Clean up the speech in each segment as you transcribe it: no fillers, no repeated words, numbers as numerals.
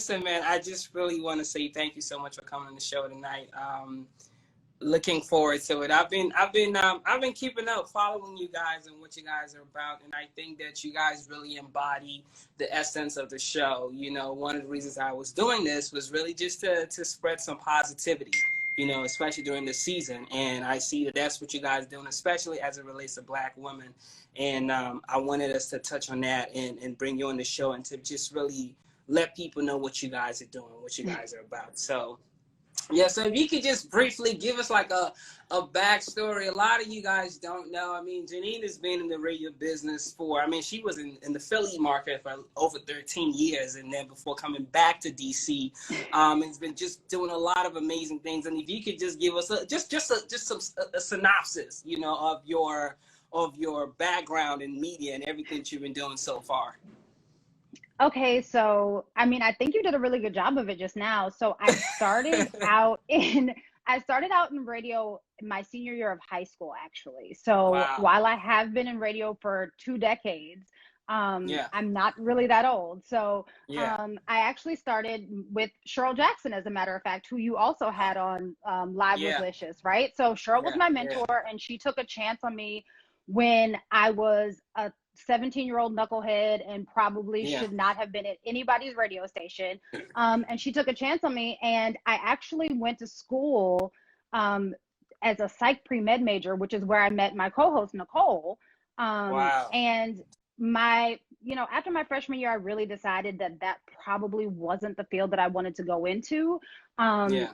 listen, man, I just really want to say thank you so much for coming on the show tonight. Looking forward to it. I've been keeping up, following you guys and what you guys are about, and I think that you guys really embody the essence of the show. You know, one of the reasons I was doing this was really just to spread some positivity, you know, especially during the season. And I see that that's what you guys are doing, especially as it relates to Black women. And I wanted us to touch on that and bring you on the show and to just really let people know what you guys are doing, what you guys are about. So. Yeah, so if you could just briefly give us like a backstory. A lot of you guys don't know. I mean, Janine has been in the radio business she was in the Philly market for over 13 years. And then before coming back to DC, it's been just doing a lot of amazing things. And if you could just give us a synopsis, you know, of your background in media and everything that you've been doing so far. Okay, so I mean, I think you did a really good job of it just now. So I started out in radio my senior year of high school, actually. So Wow. While I have been in radio for 2 decades, I'm not really that old. So I actually started with Cheryl Jackson, as a matter of fact, who you also had on Live with Lysious, right? So Cheryl was my mentor, and she took a chance on me when I was a 17-year-old knucklehead and probably should not have been at anybody's radio station. And she took a chance on me, and I actually went to school as a psych pre-med major, which is where I met my co-host, Nicole. Wow. And after my freshman year, I really decided that probably wasn't the field that I wanted to go into.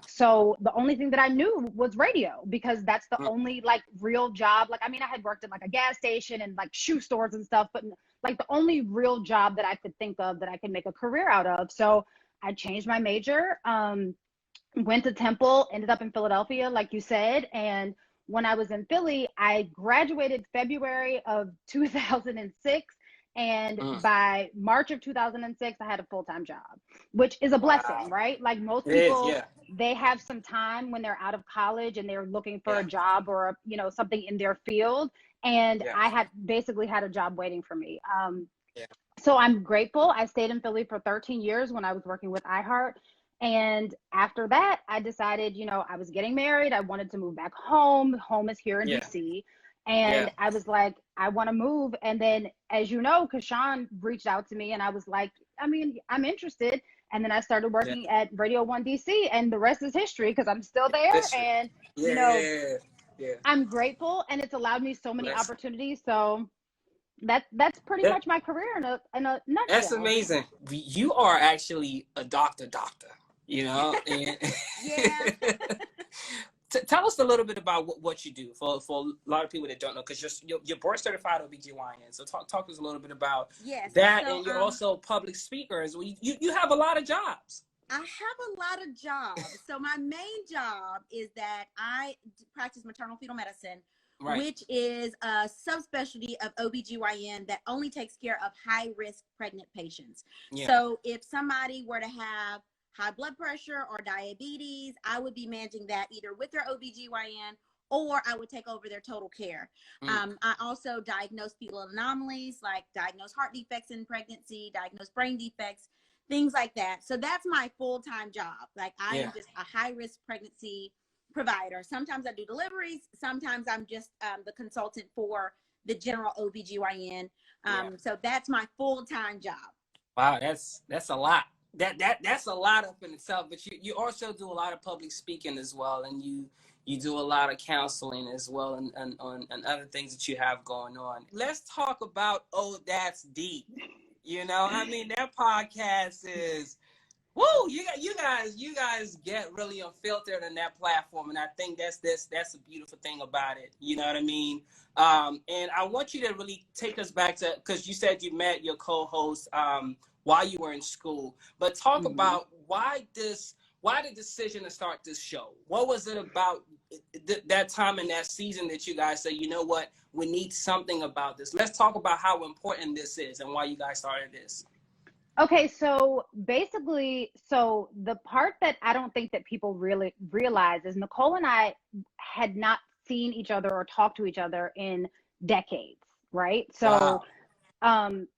So the only thing that I knew was radio, because that's the only like real job. Like, I mean, I had worked at like a gas station and like shoe stores and stuff, but like the only real job that I could think of that I could make a career out of. So I changed my major, went to Temple, ended up in Philadelphia, like you said. And when I was in Philly, I graduated February of 2006. And by March of 2006, I had a full-time job, which is a blessing, right? Like most people, they have some time when they're out of college and they're looking for a job or, something in their field. And I had basically had a job waiting for me. So I'm grateful. I stayed in Philly for 13 years when I was working with iHeart. And after that, I decided, I was getting married. I wanted to move back home. Home is here in DC. And I was like, I want to move. And then, as you know, Kashawn reached out to me and I was like, I mean, I'm interested. And then I started working at Radio 1 DC, and the rest is history because I'm still there. And, I'm grateful, and it's allowed me so many opportunities. So that's pretty much my career in a nutshell. That's amazing. You are actually a doctor, you know? And tell us a little bit about what you do for a lot of people that don't know, because you're board certified OBGYN. So talk to us a little bit about that. So, and you're also a public speaker as well. You have a lot of jobs. I have a lot of jobs. So my main job is that I practice maternal fetal medicine, which is a subspecialty of OBGYN that only takes care of high-risk pregnant patients. So if somebody were to have high blood pressure or diabetes, I would be managing that either with their OBGYN or I would take over their total care. I also diagnose fetal anomalies, like diagnose heart defects in pregnancy, diagnose brain defects, things like that. So that's my full-time job. Like I am just a high-risk pregnancy provider. Sometimes I do deliveries. Sometimes I'm just the consultant for the general OBGYN. So that's my full-time job. Wow, that's a lot. That's a lot up in itself, but you also do a lot of public speaking as well, and you do a lot of counseling as well, and other things that you have going on. Let's talk about Oh That's Deep. I mean, that podcast is woo. You guys get really unfiltered on that platform, and I think that's a beautiful thing about it. You know what I mean? And I want you to really take us back to, because you said you met your co-host while you were in school, but talk about why the decision to start this show. What was it about that time in that season that you guys said, you know what, we need something about this? Let's talk about how important this is and why you guys started this. Okay, so basically, the part that I don't think that people really realize is Nicole and I had not seen each other or talked to each other in decades, right? So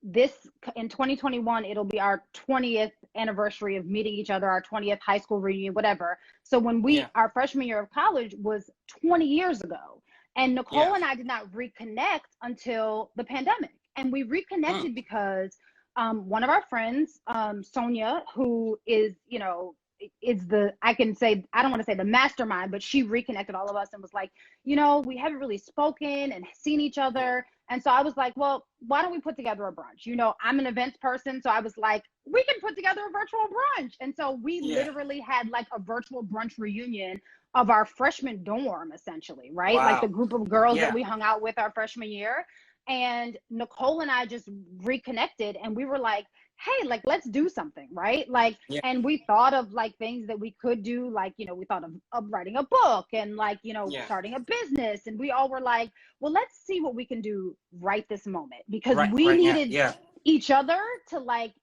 this in 2021, it'll be our 20th anniversary of meeting each other, our 20th high school reunion, whatever. So when our freshman year of college was 20 years ago. And Nicole and I did not reconnect until the pandemic. And we reconnected because one of our friends, Sonia, who is, I don't want to say the mastermind, but she reconnected all of us and was like, we haven't really spoken and seen each other. And so I was like, well, why don't we put together a brunch? I'm an events person. So I was like, we can put together a virtual brunch. And so we literally had like a virtual brunch reunion of our freshman dorm, essentially, right? Wow. Like the group of girls that we hung out with our freshman year. And Nicole and I just reconnected and we were like, hey, like, let's do something, right? Like, and we thought of like things that we could do. Like, we thought of writing a book and like, starting a business. And we all were like, well, let's see what we can do right this moment, because we needed each other to like,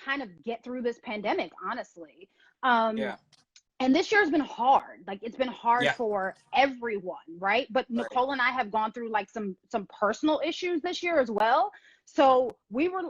kind of get through this pandemic, honestly. And this year has been hard. Like, it's been hard for everyone, right? But Nicole and I have gone through like some personal issues this year as well. So we were,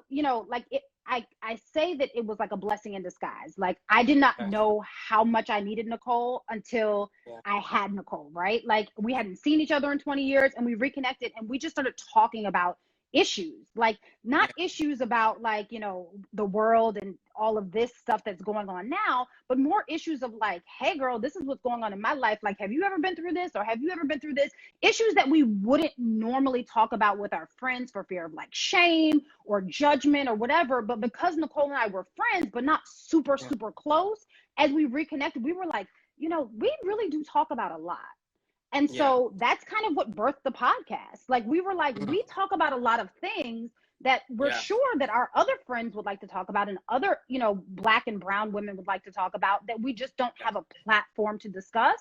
like I say that it was like a blessing in disguise. Like, I did not know how much I needed Nicole until I had Nicole, right? Like, we hadn't seen each other in 20 years and we reconnected and we just started talking about issues, like not issues about like, the world and all of this stuff that's going on now, but more issues of like, hey girl, this is what's going on in my life. Like, have you ever been through this? Or have you ever been through this? Issues that we wouldn't normally talk about with our friends for fear of like shame or judgment or whatever. But because Nicole and I were friends, but not super close, as we reconnected, we were like, we really do talk about a lot. And so that's kind of what birthed the podcast. Like, we were like, we talk about a lot of things that we're sure that our other friends would like to talk about and other, Black and brown women would like to talk about, that we just don't have a platform to discuss.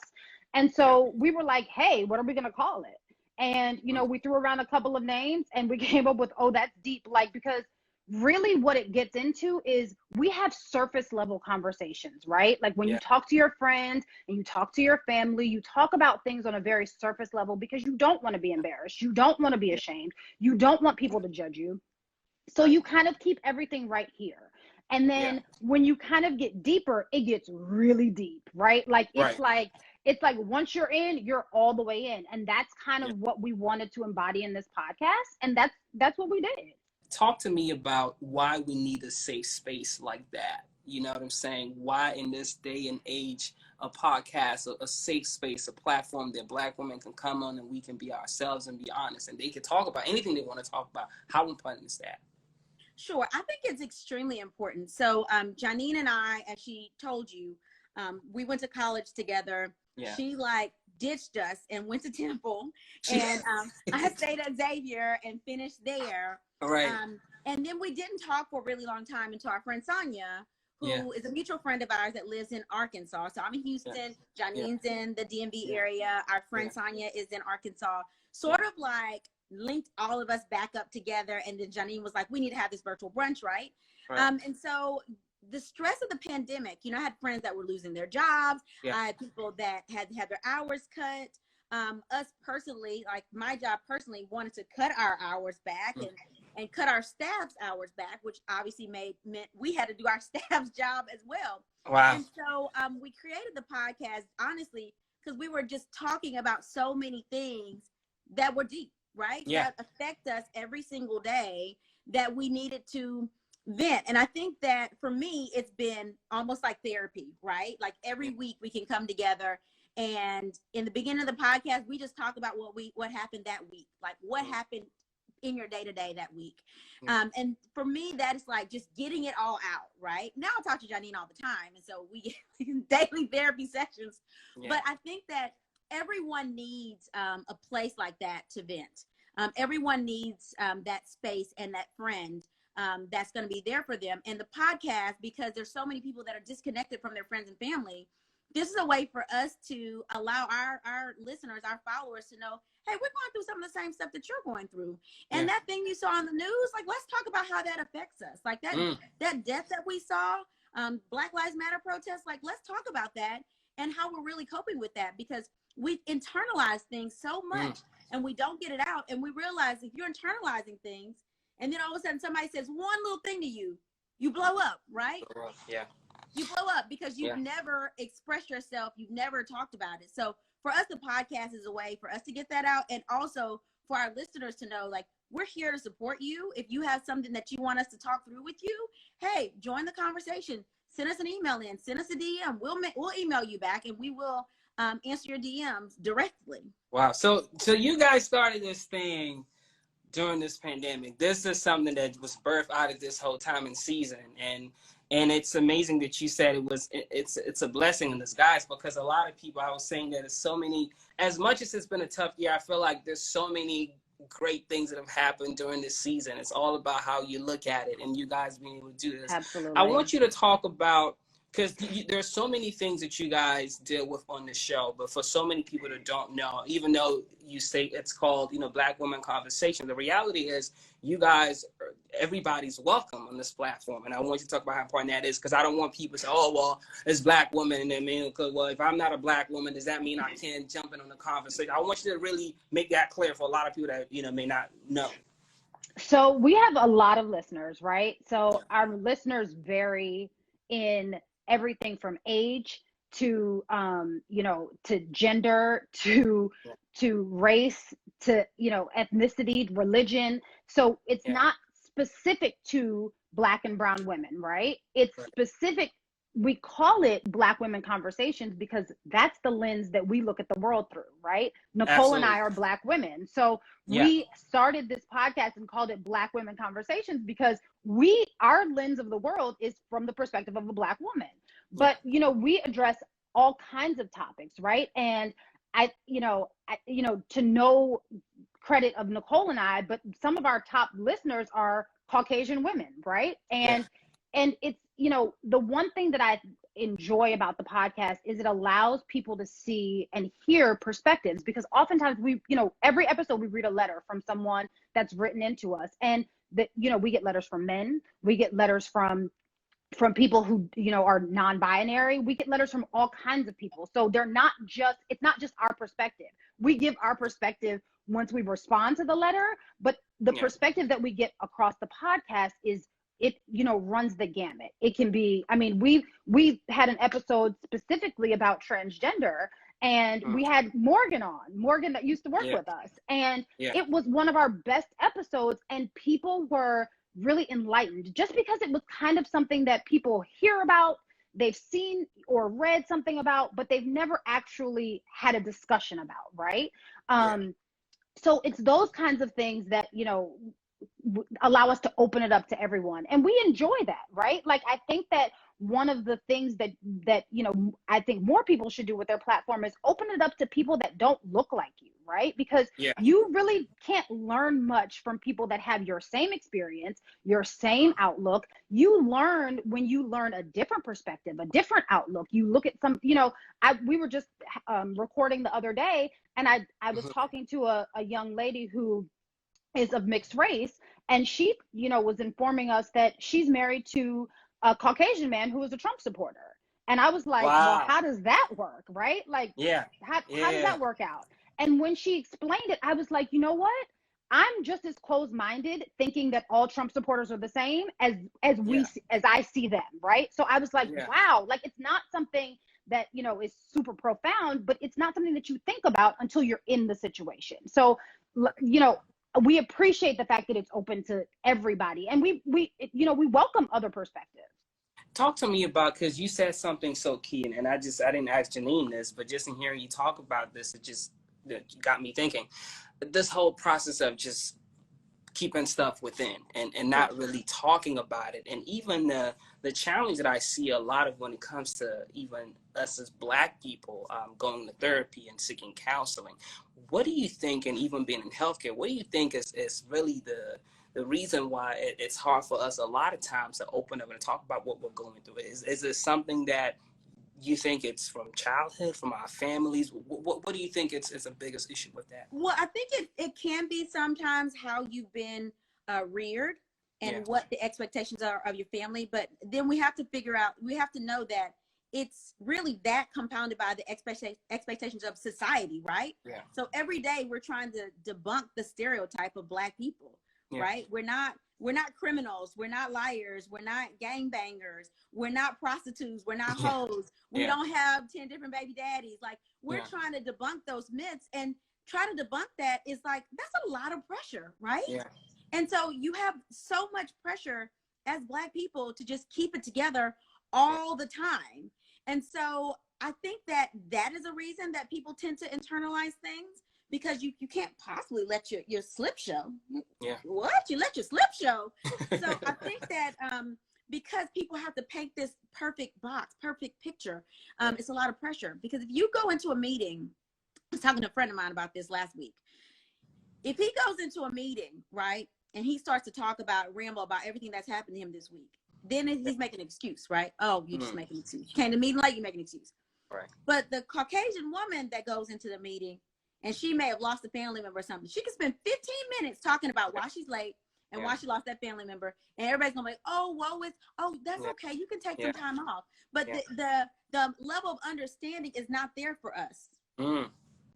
And so we were like, hey, what are we going to call it? And, we threw around a couple of names and we came up with, oh, that's deep. Like, because really what it gets into is we have surface level conversations, right? Like when you talk to your friends and you talk to your family, you talk about things on a very surface level because you don't want to be embarrassed. You don't want to be ashamed. You don't want people to judge you. So you kind of keep everything right here. And then when you kind of get deeper, it gets really deep, right? Like, it's like once you're in, you're all the way in. And that's kind of what we wanted to embody in this podcast. And that's what we did. Talk to me about why we need a safe space like that. You know what I'm saying? Why in this day and age, a podcast, a safe space, a platform that Black women can come on and we can be ourselves and be honest and they can talk about anything they want to talk about. How important is that? Sure. I think it's extremely important. So Janine and I, as she told you, we went to college together. She like ditched us and went to Temple. And I stayed at Xavier and finished there. Right. And then we didn't talk for a really long time until our friend Sonia, who is a mutual friend of ours that lives in Arkansas. So I'm in Houston, Janine's in the DMV area. Our friend Sonia is in Arkansas. Sort of like linked all of us back up together. And then Janine was like, we need to have this virtual brunch, right? And so the stress of the pandemic, I had friends that were losing their jobs. I had people that had their hours cut. Us personally, like my job personally, wanted to cut our hours back and cut our staff's hours back, which obviously meant we had to do our staff's job as well. Wow. And so we created the podcast, honestly, because we were just talking about so many things that were deep, right? That affect us every single day, that we needed to vent. And I think that for me, it's been almost like therapy, right? Like every week we can come together. And in the beginning of the podcast, we just talk about what happened that week, like what happened in your day-to-day that week. And for me, that is like just getting it all out, right? Now I talk to Janine all the time. And so we get daily therapy sessions. But I think that everyone needs a place like that to vent. Everyone needs that space and that friend that's going to be there for them. And the podcast, because there's so many people that are disconnected from their friends and family, this is a way for us to allow our listeners, our followers to know, hey, we're going through some of the same stuff that you're going through. And that thing you saw on the news, like, let's talk about how that affects us. Like that death that we saw, Black Lives Matter protests, like, let's talk about that and how we're really coping with that, because we internalize things so much and we don't get it out. And we realize if you're internalizing things and then all of a sudden somebody says one little thing to you, you blow up, right? Yeah. You blow up because you've never expressed yourself. You've never talked about it. So for us, the podcast is a way for us to get that out. And also for our listeners to know, like, we're here to support you. If you have something that you want us to talk through with you, hey, join the conversation. Send us an email in, send us a DM. We'll email you back, and we will answer your DMs directly. Wow. So you guys started this thing during this pandemic. This is something that was birthed out of this whole time and season. And it's amazing that you said it's a blessing in disguise, because a lot of people, I was saying that it's so many, as much as it's been a tough year, I feel like there's so many great things that have happened during this season. It's all about how you look at it, and you guys being able to do this. Absolutely. I want you to talk about, because there's so many things that you guys deal with on the show, but for so many people that don't know, even though you say it's called, Black Women Conversation, the reality is you guys, everybody's welcome on this platform. And I want you to talk about how important that is, because I don't want people to say, oh, well, it's Black women. And then, well, if I'm not a Black woman, does that mean I can't jump in on the conversation? I want you to really make that clear for a lot of people that, may not know. So we have a lot of listeners, right? So our listeners vary in everything from age to to gender, to race, to ethnicity, religion. So it's not specific to Black and brown women, right? It's specific. We call it Black Women Conversations because that's the lens that we look at the world through, right? Nicole Absolutely. and I are Black women. So we started this podcast and called it Black Women Conversations because our lens of the world is from the perspective of a Black woman. But, we address all kinds of topics, right? And to no credit of Nicole and I, but some of our top listeners are Caucasian women, right? And it's, the one thing that I enjoy about the podcast is it allows people to see and hear perspectives, because oftentimes every episode we read a letter from someone that's written into us, and that, we get letters from men, we get letters from people who, are non-binary, we get letters from all kinds of people. So it's not just our perspective. We give our perspective once we respond to the letter, but the perspective that we get across the podcast is, it runs the gamut. It can be, we've had an episode specifically about transgender, and we had Morgan that used to work with us, and it was one of our best episodes, and people were really enlightened, just because it was kind of something that people hear about, they've seen or read something about, but they've never actually had a discussion about, right? So it's those kinds of things that allow us to open it up to everyone, and we enjoy that, right? Like, I think that one of the things that I think more people should do with their platform is open it up to people that don't look like you, right? Because you really can't learn much from people that have your same experience, your same outlook. You learn when you learn a different perspective, a different outlook. You look at some, we were just recording the other day, and I was talking to a young lady who is of mixed race, and she was informing us that she's married to a Caucasian man who is a Trump supporter. And I was like, well, how does that work, right? Like, how does that work out? And when she explained it, I was like, you know what? I'm just as closed-minded, thinking that all Trump supporters are the same as I see them, right? So I was like, wow, like, it's not something that is super profound, but it's not something that you think about until you're in the situation. So we appreciate the fact that it's open to everybody, and we welcome other perspectives. Talk to me about, because you said something so key, and I didn't ask Janine this, but just in hearing you talk about this, it got me thinking. This whole process of just keeping stuff within and not really talking about it, and even the challenge that I see a lot of when it comes to even us as Black people going to therapy and seeking counseling. What do you think, and even being in healthcare, what do you think is really the reason why it's hard for us a lot of times to open up and talk about what we're going through? Is it something that you think it's from childhood, from our families? What do you think is the biggest issue with that? Well, I think it can be sometimes how you've been reared and what the expectations are of your family. But then we have to know that it's really that compounded by the expectations of society, right? So every day we're trying to debunk the stereotype of Black people, right? We're not We're not criminals. We're not liars. We're not gangbangers. We're not prostitutes. We're not hoes. We don't have 10 different baby daddies. Like, we're trying to debunk those myths, and try to debunk that is like, that's a lot of pressure, right? Yeah. And so you have so much pressure as Black people to just keep it together all the time. And so I think that is a reason that people tend to internalize things, because you can't possibly let your slip show. Yeah. What? You let your slip show? So I think that because people have to paint this perfect box, perfect picture, it's a lot of pressure. Because if you go into a meeting, I was talking to a friend of mine about this last week. If he goes into a meeting, right, and he starts to talk about, ramble about everything that's happened to him this week, then he's making an excuse, right? Oh, you just making an excuse. You came to the meeting late, you make an excuse. Right. But the Caucasian woman that goes into the meeting, and she may have lost a family member or something, she can spend 15 minutes talking about why she's late and why she lost that family member, and everybody's gonna be like, oh, woe is, oh, that's okay, you can take some time off. But the level of understanding is not there for us.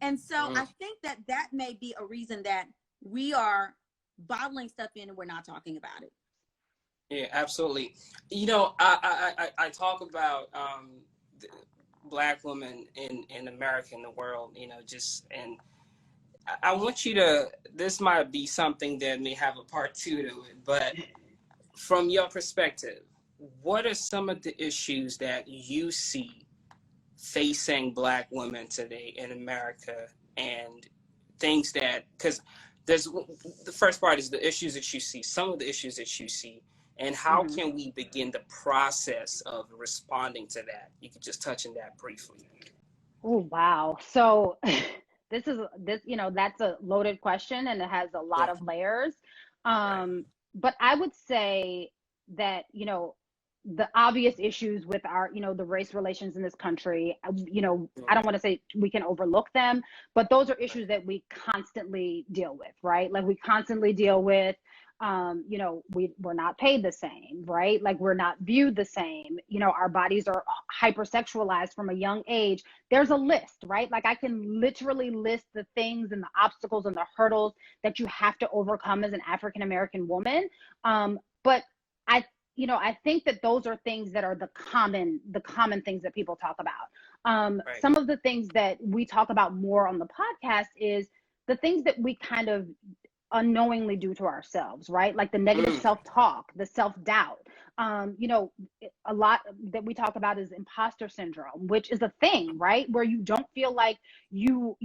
And so I think that may be a reason that we are bottling stuff in and we're not talking about it. Yeah, absolutely. You know, I talk about Black women in America, in the world, you know, and I want you to, this might be something that may have a part 2 to it, but from your perspective, what are some of the issues that you see facing Black women today in America, and things that, because there's, the first part is the issues that you see, some of the issues that you see, and how can we begin the process of responding to that? You could just touch on that briefly. Oh, wow. So this, you know, that's a loaded question, and it has a lot of layers. But I would say that, you know, the obvious issues with our, you know, the race relations in this country, you know, I don't want to say we can overlook them, but those are issues that we constantly deal with, right? Like, we constantly deal with, you know, we're not paid the same, right? Like, we're not viewed the same. You know, our bodies are hypersexualized from a young age. There's a list, right? Like, I can literally list the things and the obstacles and the hurdles that you have to overcome as an African-American woman. But I think that those are things that are the common things that people talk about. Some of the things that we talk about more on the podcast is the things that we kind of unknowingly do to ourselves, right? Like the negative self-talk, the self-doubt. You know, a lot that we talk about is imposter syndrome, which is a thing, right? Where you don't feel like you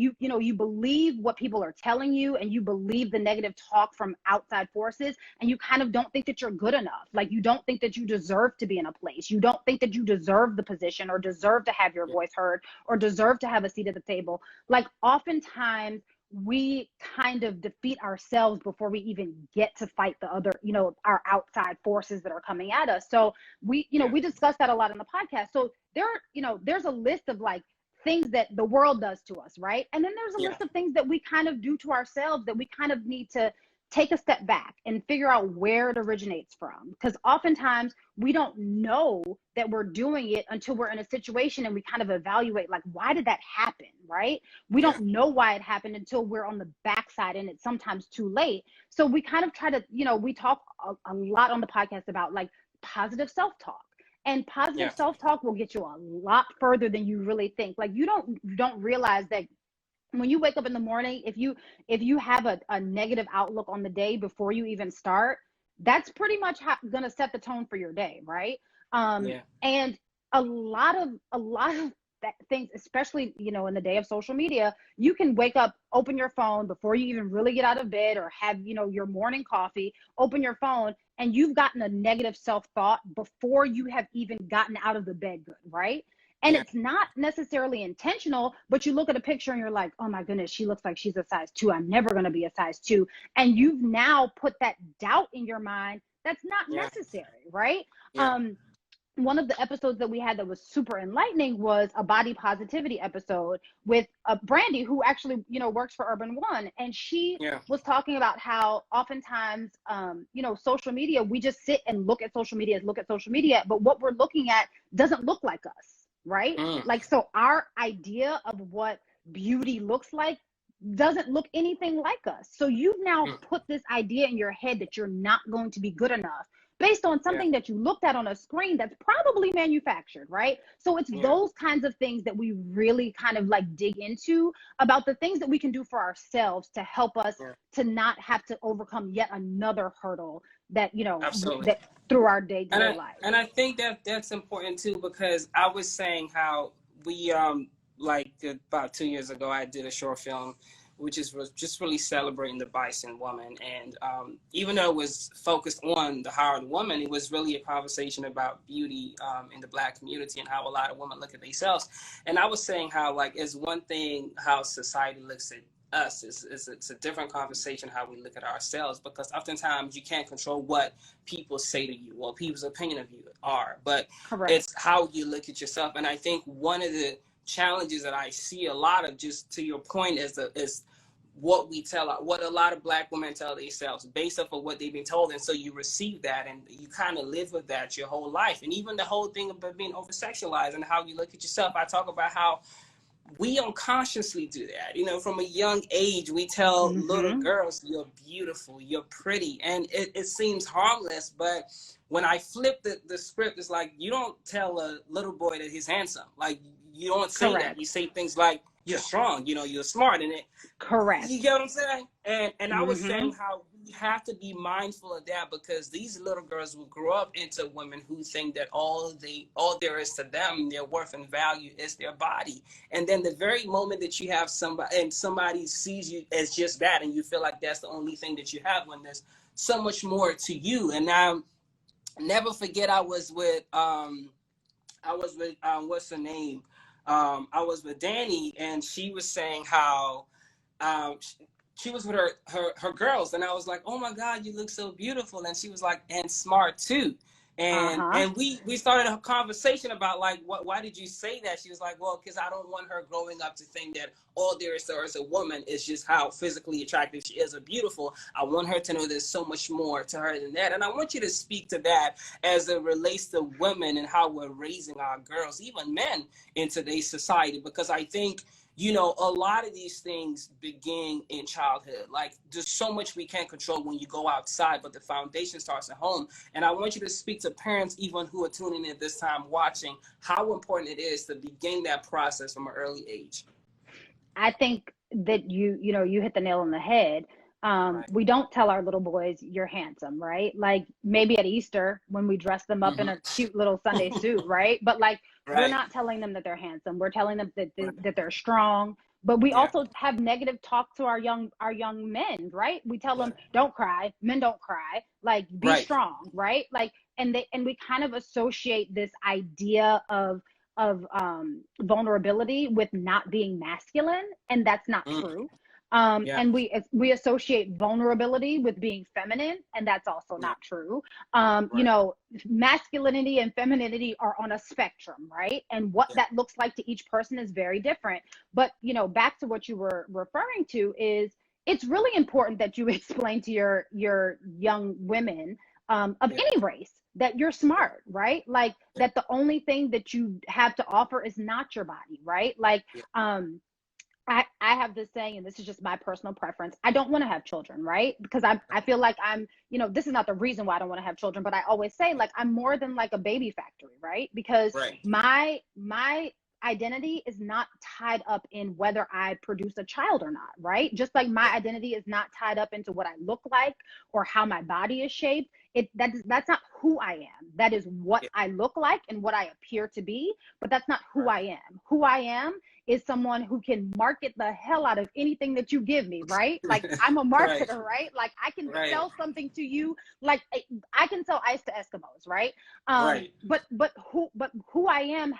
believe what people are telling you, and you believe the negative talk from outside forces, and you kind of don't think that you're good enough. Like, you don't think that you deserve to be in a place. You don't think that you deserve the position, or deserve to have your voice heard, or deserve to have a seat at the table. Like, oftentimes we kind of defeat ourselves before we even get to fight the other, you know, our outside forces that are coming at us. So we discuss that a lot in the podcast. So there's a list of like things that the world does to us, right? And then there's a list of things that we kind of do to ourselves that we kind of need to take a step back and figure out where it originates from. Because oftentimes we don't know that we're doing it until we're in a situation and we kind of evaluate, like, why did that happen, right? We don't know why it happened until we're on the backside, and it's sometimes too late. So we kind of try to, you know, we talk a lot on the podcast about like positive self-talk. And positive self-talk will get you a lot further than you really think. Like, you don't realize that when you wake up in the morning, if you have a negative outlook on the day before you even start, that's pretty much going to set the tone for your day, right? And a lot of things, especially, you know, in the day of social media, you can wake up, open your phone before you even really get out of bed, or have, you know, your morning coffee, open your phone, and you've gotten a negative self-thought before you have even gotten out of the bed good, right? And it's not necessarily intentional, but you look at a picture and you're like, oh my goodness, she looks like she's a size 2. I'm never going to be a size 2. And you've now put that doubt in your mind that's not necessary, right? One of the episodes that we had that was super enlightening was a body positivity episode with Brandy, who actually, you know, works for Urban One. And she was talking about how oftentimes, you know, social media, we just sit and look at social media, but what we're looking at doesn't look like us. Right? Like, so our idea of what beauty looks like doesn't look anything like us. So you've now put this idea in your head that you're not going to be good enough based on something that you looked at on a screen that's probably manufactured, right? So it's those kinds of things that we really kind of like dig into about the things that we can do for ourselves to help us to not have to overcome yet another hurdle that, you know, that through our day-to-day life. And I think that that's important too, because I was saying how we, like about 2 years ago, I did a short film which was just really celebrating the bison woman. And even though it was focused on the Howard woman, it was really a conversation about beauty in the Black community and how a lot of women look at themselves. And I was saying how, like, it's one thing how society looks at us. It's a different conversation how we look at ourselves, because oftentimes you can't control what people say to you or people's opinion of you are, but it's how you look at yourself. And I think one of the challenges that I see a lot of, just to your point, is what we tell, what a lot of Black women tell themselves based off of what they've been told. And so you receive that and you kind of live with that your whole life. And even the whole thing about being over-sexualized and how you look at yourself, I talk about how we unconsciously do that. You know, from a young age, we tell little girls, you're beautiful, you're pretty. And it seems harmless, but when I flip the script, it's like, you don't tell a little boy that he's handsome. Like, you don't say that. You say things like, you're strong, you know, you're smart in it. You get what I'm saying? And I was saying how we have to be mindful of that, because these little girls will grow up into women who think that all there is to them, their worth and value, is their body. And then the very moment that you have somebody sees you as just that, and you feel like that's the only thing that you have, when there's so much more to you. And now, never forget, I was with what's her name? I was with Danny, and she was saying how she was with her girls, and I was like, oh my God, you look so beautiful. And she was like, and smart too. And we started a conversation about, like, why did you say that? She was like, well, because I don't want her growing up to think that all there is to her as a woman is just how physically attractive she is or beautiful. I want her to know there's so much more to her than that. And I want you to speak to that as it relates to women and how we're raising our girls, even men, in today's society, because I think, you know, a lot of these things begin in childhood. Like, there's so much we can't control when you go outside, but the foundation starts at home. And I want you to speak to parents, even who are tuning in this time, watching, how important it is to begin that process from an early age. I think that you hit the nail on the head. We don't tell our little boys, you're handsome, right? Like, maybe at Easter when we dress them up in a cute little Sunday suit, right? But like, we're not telling them that they're handsome. We're telling them that they're strong. But we also have negative talk to our young men, right? We tell them, don't cry. Men don't cry. Like, be strong, right? Like, and we kind of associate this idea of vulnerability with not being masculine, and that's not true. And we associate vulnerability with being feminine, and that's also not true. You know, masculinity and femininity are on a spectrum, right? And what that looks like to each person is very different. But, you know, back to what you were referring to, is it's really important that you explain to your young women of any race that you're smart, right? Like, that the only thing that you have to offer is not your body, right? Like, I have this saying, and this is just my personal preference. I don't want to have children, right? Because I feel like I'm, you know, this is not the reason why I don't want to have children, but I always say, like, I'm more than like a baby factory, right? Because my identity is not tied up in whether I produce a child or not, right? Just like my identity is not tied up into what I look like or how my body is shaped. That's not who I am. That is what I look like and what I appear to be, but that's not who I am. Who I am is someone who can market the hell out of anything that you give me, right? Like, I'm a marketer, right? Like, I can sell something to you. Like, I can sell ice to Eskimos, right? But who I am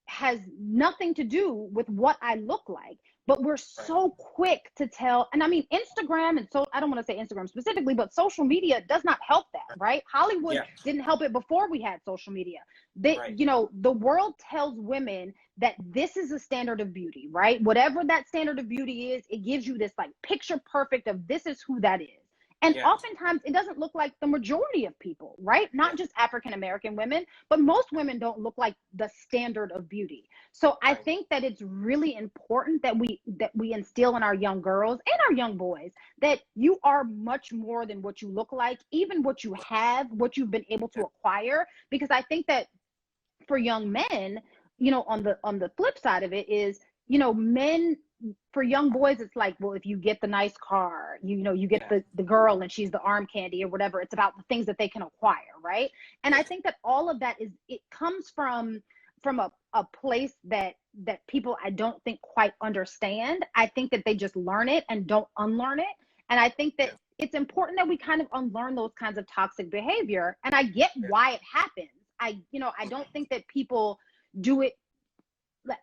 has nothing to do with what I look like. But we're so quick to tell, and I mean, Instagram, and so I don't want to say Instagram specifically, but social media does not help that, right? Hollywood didn't help it before we had social media. You know, the world tells women that this is a standard of beauty, right? Whatever that standard of beauty is, it gives you this like picture perfect of this is who that is. And oftentimes it doesn't look like the majority of people, right? Not just African-American women, but most women don't look like the standard of beauty. So I think that it's really important that we instill in our young girls and our young boys that you are much more than what you look like, even what you have, what you've been able to acquire. Because I think that for young men, you know, on the flip side of it is, you know, men, for young boys, it's like, well, if you get the nice car, you know, you get the girl and she's the arm candy or whatever. It's about the things that they can acquire, right? And I think that all of that it comes from a place that people, I don't think, quite understand. I think that they just learn it and don't unlearn it. And I think that it's important that we kind of unlearn those kinds of toxic behavior. And I get why it happens. I don't think that people do it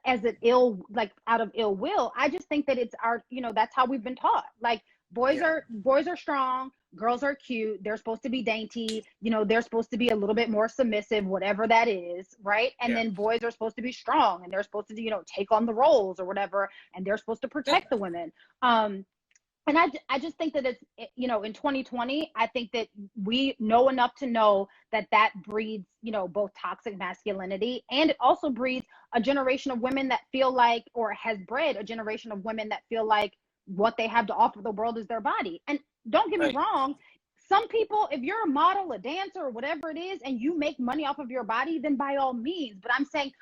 as out of ill will. I just think that it's our, you know, that's how we've been taught. Like boys are strong, girls are cute, they're supposed to be dainty, you know, they're supposed to be a little bit more submissive, whatever that is, right? And then boys are supposed to be strong and they're supposed to, you know, take on the roles or whatever, and they're supposed to protect the women. And I just think that it's, you know, in 2020, I think that we know enough to know that breeds, you know, both toxic masculinity, and it also breeds a generation of women that feel like, or has bred a generation of women that feel like what they have to offer the world is their body. And don't get me wrong, some people, if you're a model, a dancer, or whatever it is, and you make money off of your body, then by all means. But I'm saying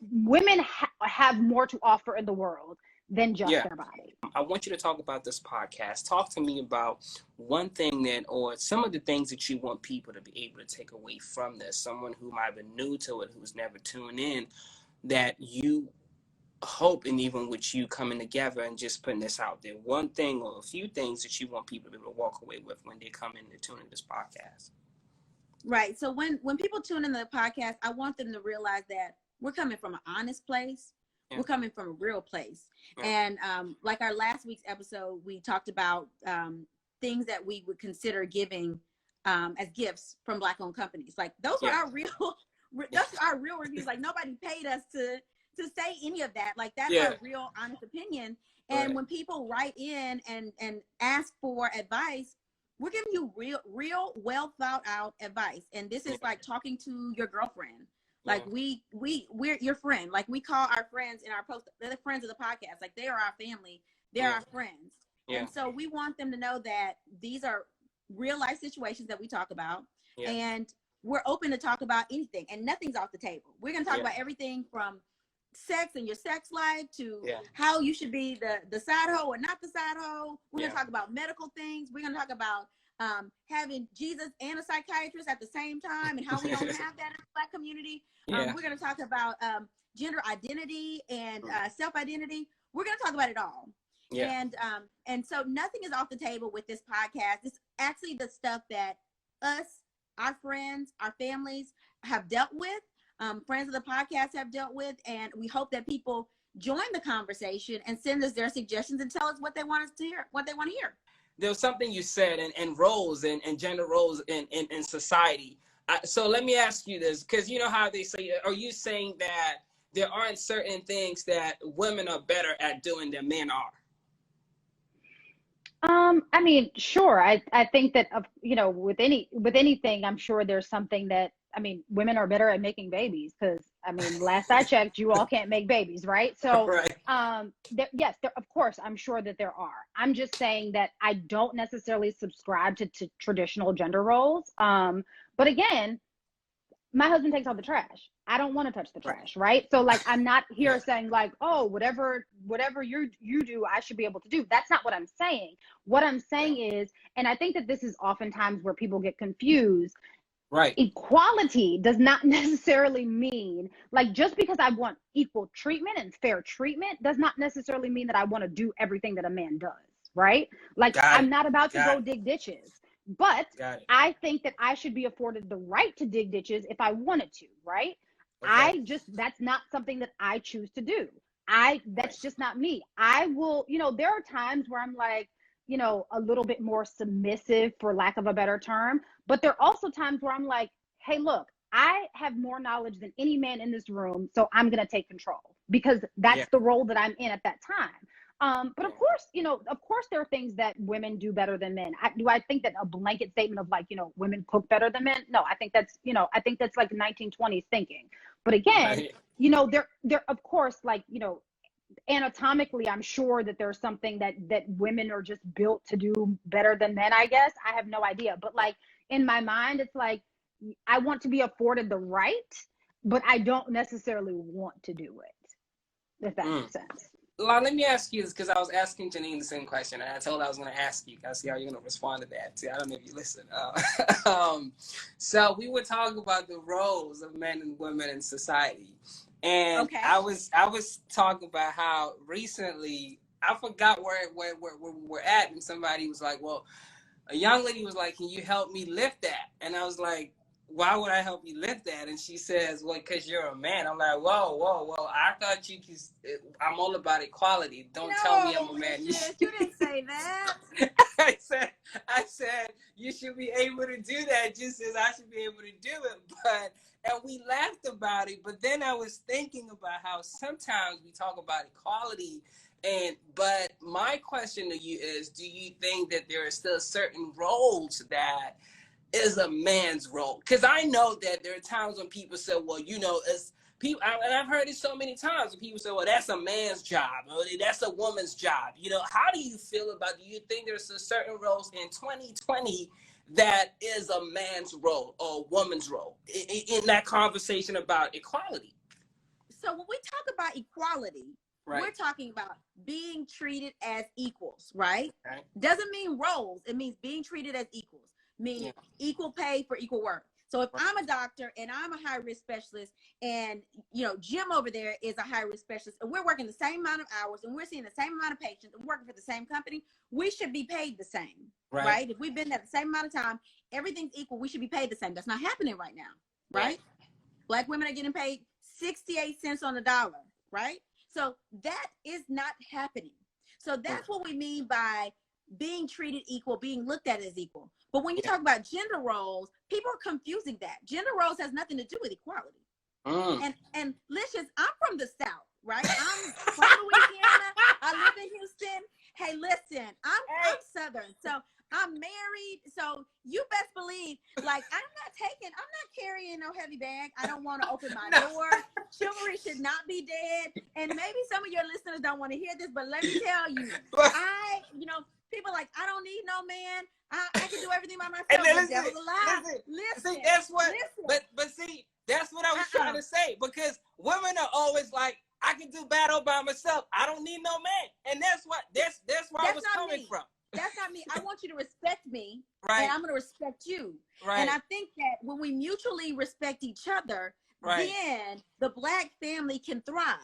women have more to offer in the world than just their body. I want you to talk about this podcast. Talk to me about one thing that, or some of the things that you want people to be able to take away from this. Someone who might have been new to it, who's never tuned in, that you hope, and even with you coming together and just putting this out there, one thing or a few things that you want people to be able to walk away with when they come in to tune in this podcast. Right. So when people tune into the podcast, I want them to realize that we're coming from an honest place. We're coming from a real place. And like our last week's episode, we talked about things that we would consider giving as gifts from Black-owned companies. Like those are our real, those are our real reviews. Like nobody paid us to say any of that. Like that's our real honest opinion. And when people write in and ask for advice, we're giving you real well thought out advice. And this is like talking to your girlfriend. Like we're your friend. Like we call our friends in our post, they're the friends of the podcast. Like they are our family. They're our friends. And so we want them to know that these are real life situations that we talk about. And we're open to talk about anything, and nothing's off the table. We're going to talk about everything from sex and your sex life to how you should be the side hoe or not the side hoe. We're going to talk about medical things. We're going to talk about having Jesus and a psychiatrist at the same time, and how we don't have that in the Black community. We're going to talk about gender identity and self-identity. We're going to talk about it all. And so nothing is off the table with this podcast. It's actually the stuff that us, our friends, our families have dealt with. Friends of the podcast have dealt with, and we hope that people join the conversation and send us their suggestions and tell us what they want us to hear, what they want to hear. There was something you said, and roles and gender roles in society. So let me ask you this, because you know how they say, are you saying that there aren't certain things that women are better at doing than men are? I mean, sure. I think that, you know, with anything, I'm sure there's something that, I mean, women are better at making babies, because, I mean, last I checked, you all can't make babies, right? So, yes, of course, I'm sure that there are. I'm just saying that I don't necessarily subscribe to traditional gender roles. But again, my husband takes out the trash. I don't want to touch the trash, right? So like, I'm not here saying like, oh, whatever you do, I should be able to do. That's not what I'm saying. What I'm saying is, and I think that this is oftentimes where people get confused. Right. Equality does not necessarily mean, like, just because I want equal treatment and fair treatment does not necessarily mean that I want to do everything that a man does, right? Like, I'm not about to go dig ditches. But I think that I should be afforded the right to dig ditches if I wanted to, right? That's not something that I choose to do. That's just not me. I will, you know, there are times where I'm like, you know, a little bit more submissive, for lack of a better term. But there are also times where I'm like, hey, look, I have more knowledge than any man in this room, so I'm going to take control, because that's the role that I'm in at that time. But of course, of course there are things that women do better than men. Do I think that a blanket statement of like, women cook better than men? No, I think that's, like 1920s thinking. But again, there, of course, like, anatomically, I'm sure that there's something that women are just built to do better than men, I guess. I have no idea. But like in my mind, it's like, I want to be afforded the right, but I don't necessarily want to do it, if that makes sense. Let me ask you this, because I was asking Janine the same question, and I told her I was going to ask you. I see how you're going to respond to that, too. I don't know if you listen. So we were talking about the roles of men and women in society. And I was talking about how recently, I forgot where we were at, and somebody was like, well, a young lady was like, can you help me lift that? And I was like, why would I help you lift that? And she says, well, because you're a man. I'm like, whoa. I thought I'm all about equality. Don't tell me I'm a man. You didn't say that. I said, you should be able to do that just as I should be able to do it. And we laughed about it. But then I was thinking about how sometimes we talk about equality. But my question to you is, do you think that there are still certain roles that is a man's role? Because I know that there are times when people say, well, as people, and I've heard it so many times when people say, well, that's a man's job, or that's a woman's job. How do you feel about, do you think there's a certain roles in 2020 that is a man's role or a woman's role in that conversation about equality? So when we talk about equality, we're talking about being treated as equals, right? Doesn't mean roles. It means being treated as equals. Meaning equal pay for equal work. So if I'm a doctor and I'm a high risk specialist, and Jim over there is a high risk specialist, and we're working the same amount of hours, and we're seeing the same amount of patients, and working for the same company, we should be paid the same, right? If we've been there the same amount of time, everything's equal. We should be paid the same. That's not happening right now, right? Black women are getting paid 68 cents on the dollar, right? So that is not happening. So that's what we mean by being treated equal, being looked at as equal. But when you talk about gender roles, people are confusing that. Gender roles has nothing to do with equality. And Lysious, I'm from the South, right? I'm from Louisiana. I live in Houston. Hey, listen, I'm Southern. So I'm married. So you best believe, like, I'm not carrying no heavy bag. I don't want to open my door. Chivalry should not be dead. And maybe some of your listeners don't want to hear this, but let me tell you, people are like, I don't need no man. I can do everything by myself. Listen, that's what. But see, that's what I was trying to say, because women are always like, I can do battle by myself. I don't need no man, and that's where I was coming from. That's not me. I want you to respect me, and I'm going to respect you. And I think that when we mutually respect each other, then the Black family can thrive.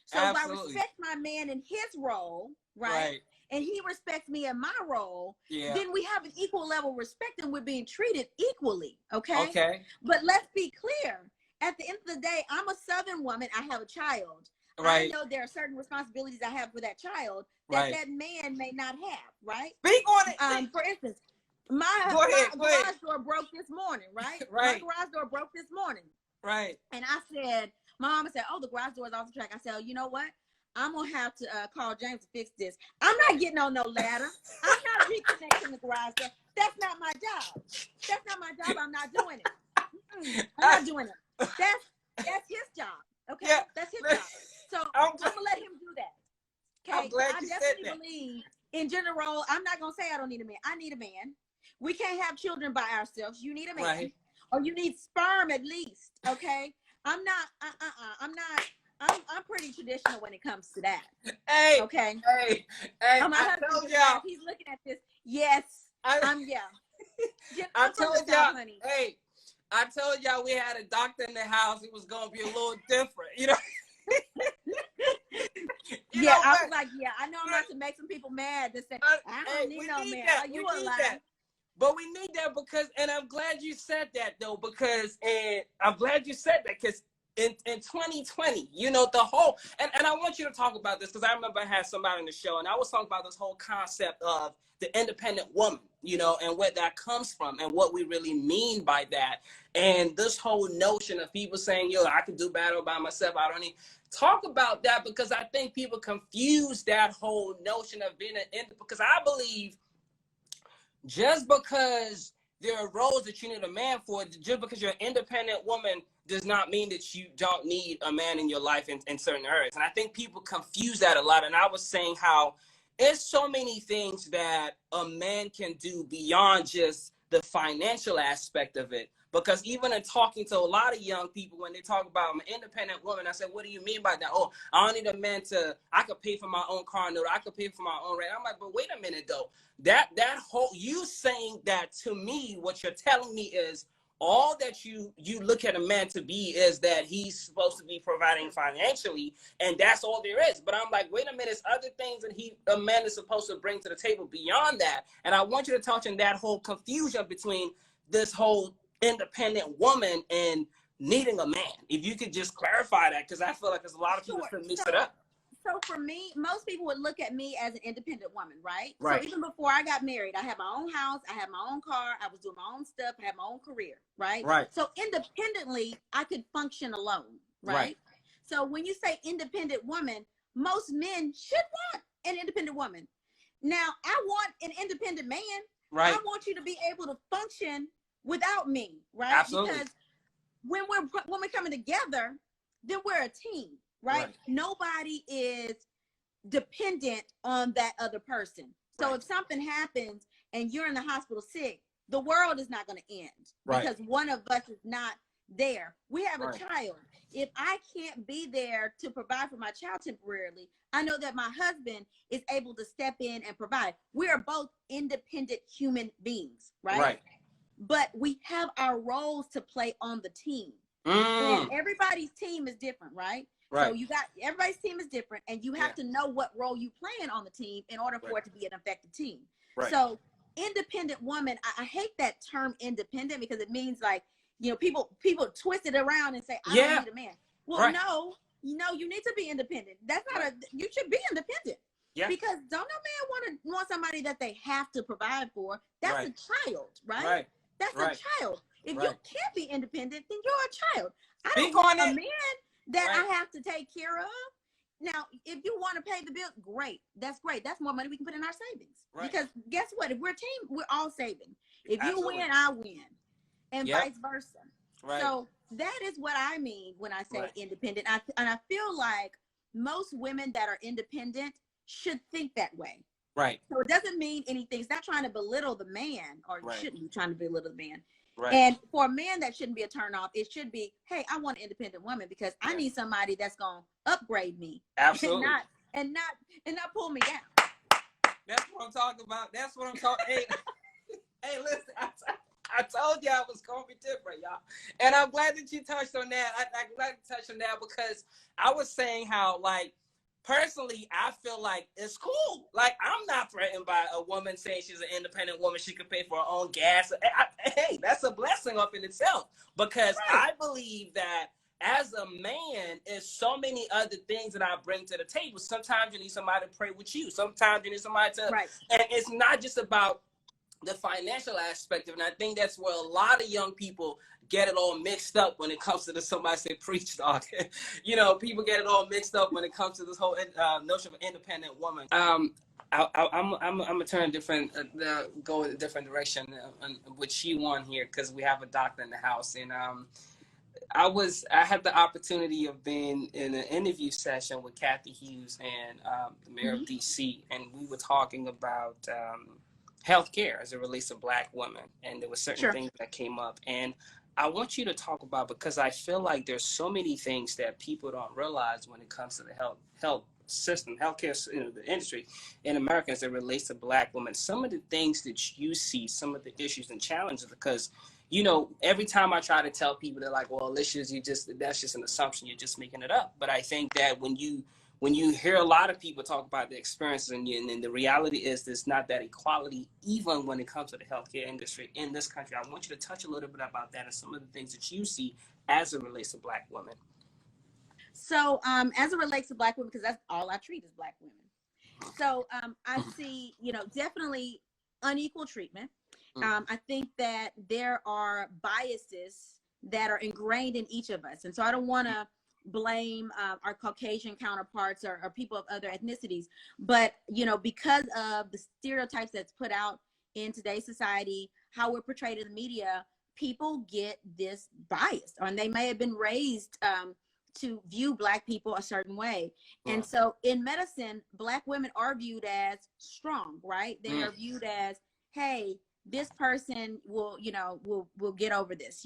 So if I respect my man in his role, and he respects me in my role, then we have an equal level of respect, and we're being treated equally, okay? But let's be clear. At the end of the day, I'm a Southern woman. I have a child. I know there are certain responsibilities I have for that child that that man may not have, right? Speak on it. For instance, my garage door broke this morning, right? My garage door broke this morning. And I said, my mama said, oh, the garage door is off the track. I said, oh, you know what? I'm going to have to call James to fix this. I'm not getting on no ladder. I'm not reconnecting the garage door. That's not my job. That's not my job. I'm not doing it. I'm not doing it. That's his job. Okay? Yeah. That's his job. So I'm going to let him do that. Okay? I'm glad you said that. I believe in general, I'm not going to say I don't need a man. I need a man. We can't have children by ourselves. You need a man. Or you need sperm at least. Okay? I'm pretty traditional when it comes to that. Hey, okay. Hey, oh, my husband, y'all. He's looking at this. Yes, I told y'all. Hey, I told y'all we had a doctor in the house. It was gonna be a little different, you know. I was like, I know I'm about to make some people mad. To say, I don't need no man. Are you alive? But we need that because, and I'm glad you said that though, because in 2020, you know, the whole, and I want you to talk about this, because I remember I had somebody on the show, and I was talking about this whole concept of the independent woman, you know, and where that comes from and what we really mean by that. And this whole notion of people saying, yo, I can do better by myself, I don't need, talk about that, because I think people confuse that whole notion of being because I believe just because there are roles that you need a man for, just because you're an independent woman does not mean that you don't need a man in your life in certain areas. And I think people confuse that a lot. And I was saying how there's so many things that a man can do beyond just the financial aspect of it. Because even in talking to a lot of young people, when they talk about I'm an independent woman, I said, what do you mean by that? Oh, I don't need a man I could pay for my own car note. I could pay for my own rent. I'm like, but wait a minute though. That whole, you saying that to me, what you're telling me is all that you look at a man to be is that he's supposed to be providing financially, and that's all there is. But I'm like, wait a minute, there's other things that a man is supposed to bring to the table beyond that. And I want you to touch on that whole confusion between this whole independent woman and needing a man. If you could just clarify that, because I feel like there's a lot of people that mix it up. So for me, most people would look at me as an independent woman, right? Right. So even before I got married, I had my own house, I had my own car, I was doing my own stuff, I had my own career, right? Right. So independently, I could function alone, right? So when you say independent woman, most men should want an independent woman. Now, I want an independent man. Right. I want you to be able to function without me, right? Absolutely. Because when we're coming together, then we're a team. Right? Nobody is dependent on that other person. So if something happens and you're in the hospital sick, the world is not going to end because one of us is not there. We have a child. If I can't be there to provide for my child temporarily, I know that my husband is able to step in and provide. We are both independent human beings, right? But we have our roles to play on the team. And everybody's team is different, right? So everybody's team is different, and you have to know what role you playing on the team in order for it to be an effective team. So independent woman, I hate that term independent because it means like, you know, people twist it around and say, I don't need a man. Well, no, you need to be independent. That's not you should be independent. Because don't no man want somebody that they have to provide for. That's a child, right? That's a child. If you can't be independent, then you're a child. I don't want a man that I have to take care of. Now, if you want to pay the bill, great. That's great. That's more money we can put in our savings. Because guess what? If we're a team, we're all saving. If you win, I win. And vice versa. So that is what I mean when I say independent. And I feel like most women that are independent should think that way. So it doesn't mean anything. It's not trying to belittle the man, or it shouldn't be trying to belittle the man. And for a man, that shouldn't be a turn off. It should be, hey, I want an independent woman because I need somebody that's gonna upgrade me. Absolutely. And not pull me down. That's what I'm talking about. That's what I'm talking. Hey, listen, I told you I was gonna be different, y'all. And I'm glad that you touched on that. I'm glad you touched on that because I was saying how, like, personally, I feel like it's cool. Like, I'm not threatened by a woman saying she's an independent woman. She can pay for her own gas. Hey, that's a blessing up in itself because I believe that as a man, there's so many other things that I bring to the table. Sometimes you need somebody to pray with you. Sometimes you need somebody to, and it's not just about the financial aspect of it. And I think that's where a lot of young people get it all mixed up when it comes to somebody say preach, dog. You know, people get it all mixed up when it comes to this whole notion of an independent woman. I'm gonna turn go in a different direction with you on here because we have a doctor in the house, and I had the opportunity of being in an interview session with Kathy Hughes and the mayor of DC, and we were talking about healthcare as it relates to Black women, and there were certain things that came up, and I want you to talk about, because I feel like there's so many things that people don't realize when it comes to the health system, healthcare, the industry in America as it relates to Black women. Some of the things that you see, some of the issues and challenges, because, you know, every time I try to tell people, they're like, well, Lysious, that's just an assumption. You're just making it up. But I think that when you hear a lot of people talk about the experiences and the reality is there's not that equality, even when it comes to the healthcare industry in this country. I want you to touch a little bit about that and some of the things that you see as it relates to Black women. So as it relates to Black women, because that's all I treat is Black women. So I see, definitely unequal treatment. I think that there are biases that are ingrained in each of us. And so I don't want to blame our Caucasian counterparts or people of other ethnicities, but, because of the stereotypes that's put out in today's society, how we're portrayed in the media, people get this bias, and they may have been raised to view Black people a certain way. And so in medicine, Black women are viewed as strong, right? They are viewed as, hey, this person will get over this,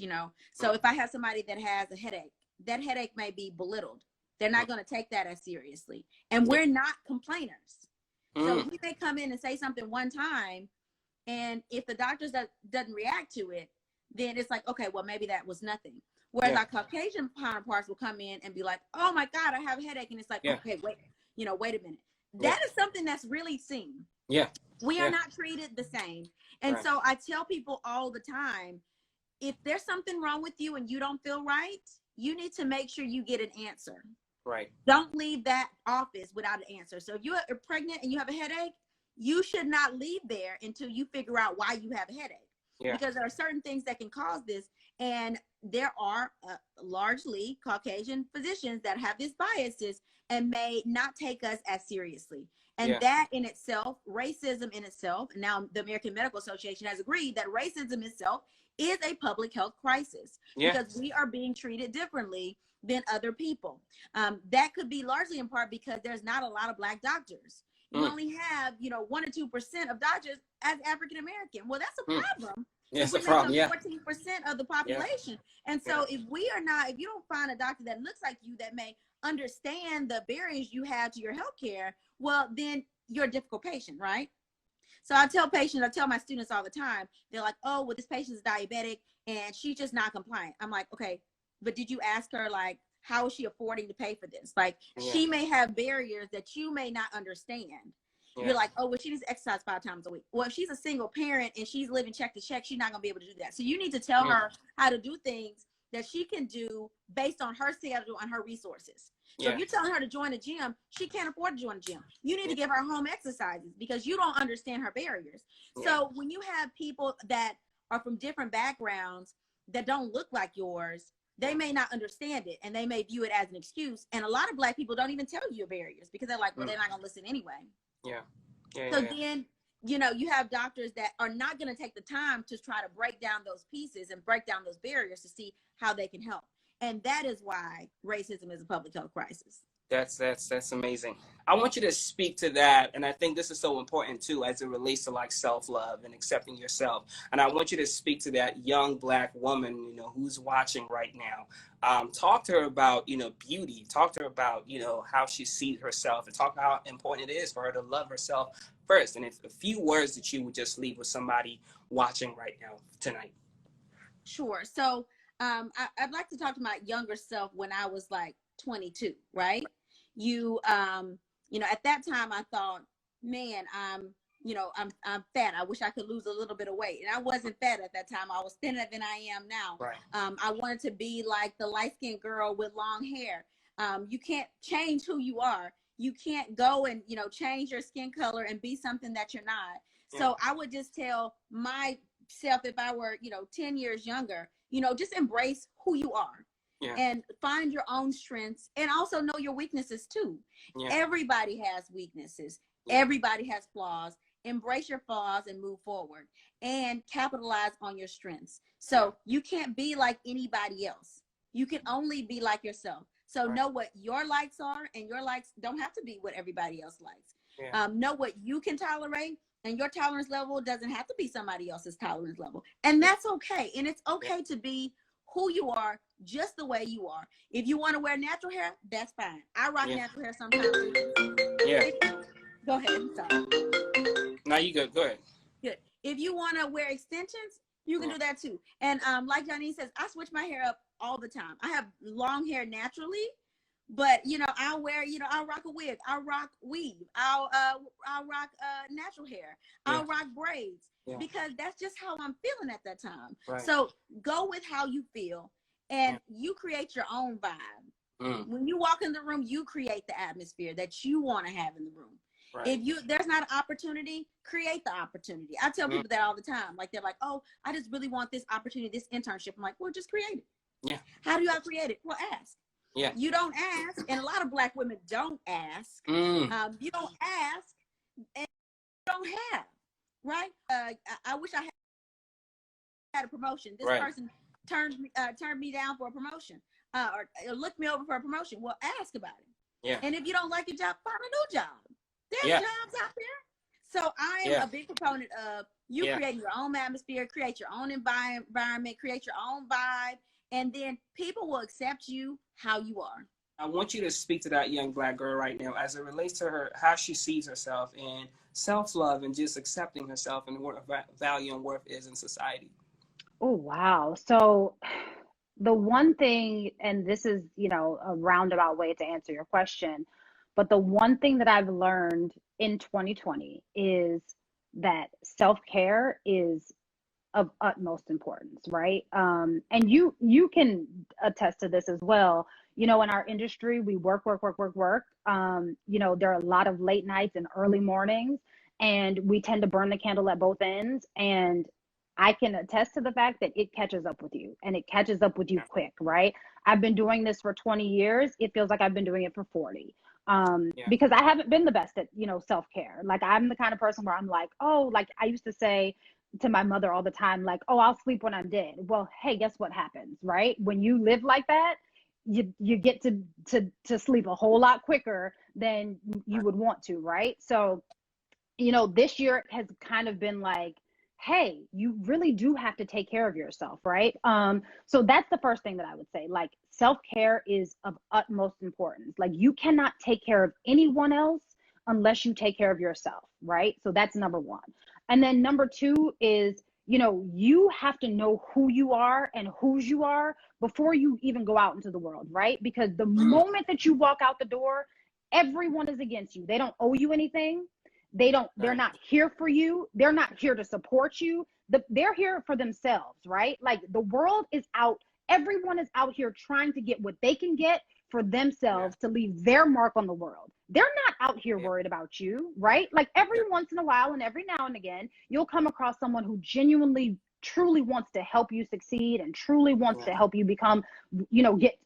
So if I have somebody that has a headache, that headache may be belittled. They're not going to take that as seriously. And we're not complainers. So we may come in and say something one time, and if the doctor doesn't react to it, then it's like, okay, well, maybe that was nothing. Whereas our Caucasian counterparts will come in and be like, oh my God, I have a headache. And it's like, okay, wait a minute. That is something that's really seen. Yeah. We are not treated the same. And so I tell people all the time, if there's something wrong with you and you don't feel right, you need to make sure you get an answer. Right. Don't leave that office without an answer. So if you are pregnant and you have a headache, you should not leave there until you figure out why you have a headache. Yeah. Because there are certain things that can cause this. And there are largely Caucasian physicians that have these biases and may not take us as seriously. And that in itself, racism in itself, and now the American Medical Association has agreed that racism itself is a public health crisis because we are being treated differently than other people. That could be largely in part because there's not a lot of Black doctors. You only have, 1 or 2% of doctors as African American. Well, that's a problem. Yes, a problem. 14% of the population. And so if you don't find a doctor that looks like you that may understand the barriers you have to your healthcare, well, then you're a difficult patient, right? So I tell my students all the time, they're like, oh, well, this patient is diabetic and she's just not compliant. I'm like, okay, but did you ask her, like, how is she affording to pay for this? Like, she may have barriers that you may not understand. You're like, oh, well, she needs to exercise 5 times a week. Well, if she's a single parent and she's living check to check, she's not going to be able to do that. So you need to tell her how to do things that she can do based on her schedule and her resources. So if you're telling her to join a gym, she can't afford to join a gym. You need to give her home exercises because you don't understand her barriers. So when you have people that are from different backgrounds that don't look like yours, they may not understand it and they may view it as an excuse. And a lot of Black people don't even tell you your barriers because they're like, well, they're not going to listen anyway. Then, you have doctors that are not going to take the time to try to break down those pieces and break down those barriers to see how they can help. And that is why racism is a public health crisis. That's amazing. I want you to speak to that. And I think this is so important too, as it relates to like self-love and accepting yourself. And I want you to speak to that young Black woman, who's watching right now. Talk to her about, beauty. Talk to her about, how she sees herself, and talk how important it is for her to love herself first. And if a few words that you would just leave with somebody watching right now tonight. Sure. So I'd like to talk to my younger self when I was like 22, right? At that time I thought, man, I'm fat. I wish I could lose a little bit of weight. And I wasn't fat at that time. I was thinner than I am now. Right. I wanted to be like the light-skinned girl with long hair. You can't change who you are. You can't go and, change your skin color and be something that you're not. So I would just tell myself, if I were, 10 years younger, just embrace who you are. And find your own strengths and also know your weaknesses too. Everybody has weaknesses. Everybody has flaws. Embrace your flaws and move forward and capitalize on your strengths. So you can't be like anybody else. You can only be like yourself. So know what your likes are, and your likes don't have to be what everybody else likes. Know what you can tolerate, and your tolerance level doesn't have to be somebody else's tolerance level. And that's okay. And it's okay to be who you are, just the way you are. If you want to wear natural hair, that's fine. I rock natural hair sometimes. Go ahead. I'm sorry. No, you good. Go ahead. Good. If you want to wear extensions, you can do that too. And like Johnny says, I switch my hair up all the time. I have long hair naturally, but I'll wear, I'll rock a wig, I'll rock weave, I'll rock natural hair, I'll rock braids. Because that's just how I'm feeling at that time. So go with how you feel, and you create your own vibe. When you walk in the room, you create the atmosphere that you want to have in the room. Right. If there's not an opportunity, create the opportunity. I tell people that all the time. Like, they're like, oh, I just really want this opportunity, this internship. I'm like, well, just create it. Yeah. How do I create it? Well, ask. Yeah. You don't ask, and a lot of Black women don't ask. You don't ask, and you don't have. Right? I wish I had a promotion. This person turned me down for a promotion, or looked me over for a promotion. Well, ask about it. Yeah. And if you don't like your job, find a new job. There's jobs out there. So I am a big proponent of you creating your own atmosphere, create your own environment, create your own vibe, and then people will accept you how you are. I want you to speak to that young Black girl right now as it relates to her, how she sees herself, and self-love, and just accepting herself and what value and worth is in society. Oh, wow. So the one thing, and this is, a roundabout way to answer your question, but the one thing that I've learned in 2020 is that self-care is of utmost importance, right? And you can attest to this as well. In our industry, we work. There are a lot of late nights and early mornings, and we tend to burn the candle at both ends. And I can attest to the fact that it catches up with you, and it catches up with you quick, right? I've been doing this for 20 years. It feels like I've been doing it for 40. Because I haven't been the best at, self-care. Like, I'm the kind of person where I'm like, oh, like I used to say to my mother all the time, like, oh, I'll sleep when I'm dead. Well, hey, guess what happens, right? When you live like that, you get to sleep a whole lot quicker than you would want to, right? So, this year has kind of been like, hey, you really do have to take care of yourself, right? So that's the first thing that I would say. Like, self-care is of utmost importance. Like, you cannot take care of anyone else unless you take care of yourself, right? So that's number one. And then number two is, you have to know who you are and whose you are before you even go out into the world, right? Because the moment that you walk out the door, everyone is against you. They don't owe you anything. They're not here for you. They're not here to support you. They're here for themselves, right? Like, the world is out. Everyone is out here trying to get what they can get for themselves to leave their mark on the world. They're not out here worried about you, right? Like, every once in a while and every now and again, you'll come across someone who genuinely, truly wants to help you succeed and truly wants to help you become,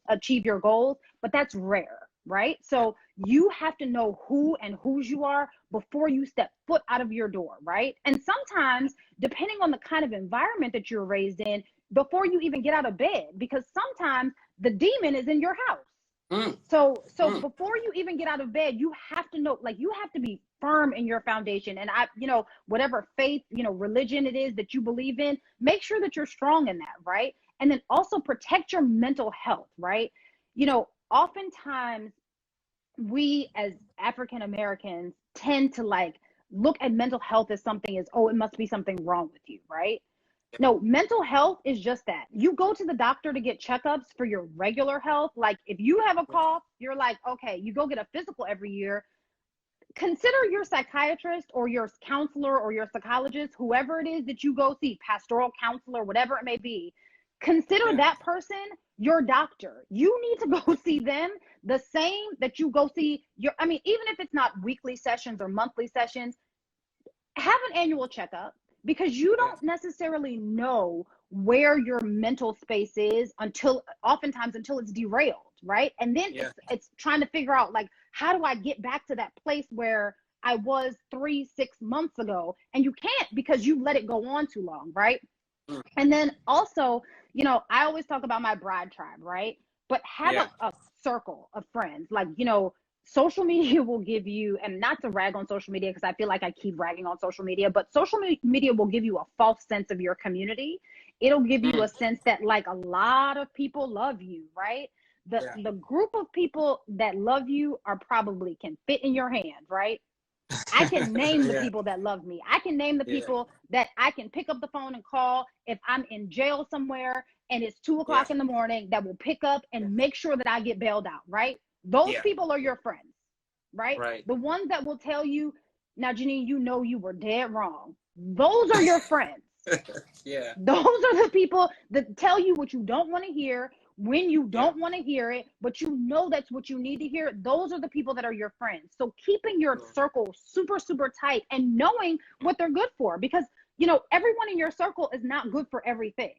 achieve your goals, but that's rare. Right? So you have to know who and whose you are before you step foot out of your door, right? And sometimes, depending on the kind of environment that you're raised in, before you even get out of bed, because sometimes the demon is in your house. So before you even get out of bed, you have to know, like, you have to be firm in your foundation. And whatever faith, religion it is that you believe in, make sure that you're strong in that, right? And then also protect your mental health, right? Oftentimes we as African Americans tend to look at mental health as something as, oh, it must be something wrong with you, right? No, mental health is just that. You go to the doctor to get checkups for your regular health. Like, if you have a cough, you're like, okay, you go get a physical every year. Consider your psychiatrist or your counselor or your psychologist, whoever it is that you go see, pastoral counselor, whatever it may be. Consider that person your doctor. You need to go see them the same that you go see even if it's not weekly sessions or monthly sessions, have an annual checkup, because you don't necessarily know where your mental space is until it's derailed, right? And then it's trying to figure out, like, how do I get back to that place where I was 3-6 months ago? And you can't, because you've let it go on too long, right? And then also, I always talk about my bride tribe, right? But have a circle of friends. Like, social media will give you, and not to rag on social media, because I feel like I keep ragging on social media, but social media will give you a false sense of your community. It'll give you a sense that, like, a lot of people love you, right? The group of people that love you probably can fit in your hand, right? I can name the people that love me. I can name the people that I can pick up the phone and call if I'm in jail somewhere and it's 2:00 in the morning, that will pick up and make sure that I get bailed out, right? Those people are your friends, right? The ones that will tell you, now, Janine, you were dead wrong. Those are your friends. Those are the people that tell you what you don't want to hear when you don't want to hear it, but you know that's what you need to hear. Those are the people that are your friends. So keeping your circle super, super tight and knowing what they're good for, because, you know, everyone in your circle is not good for everything,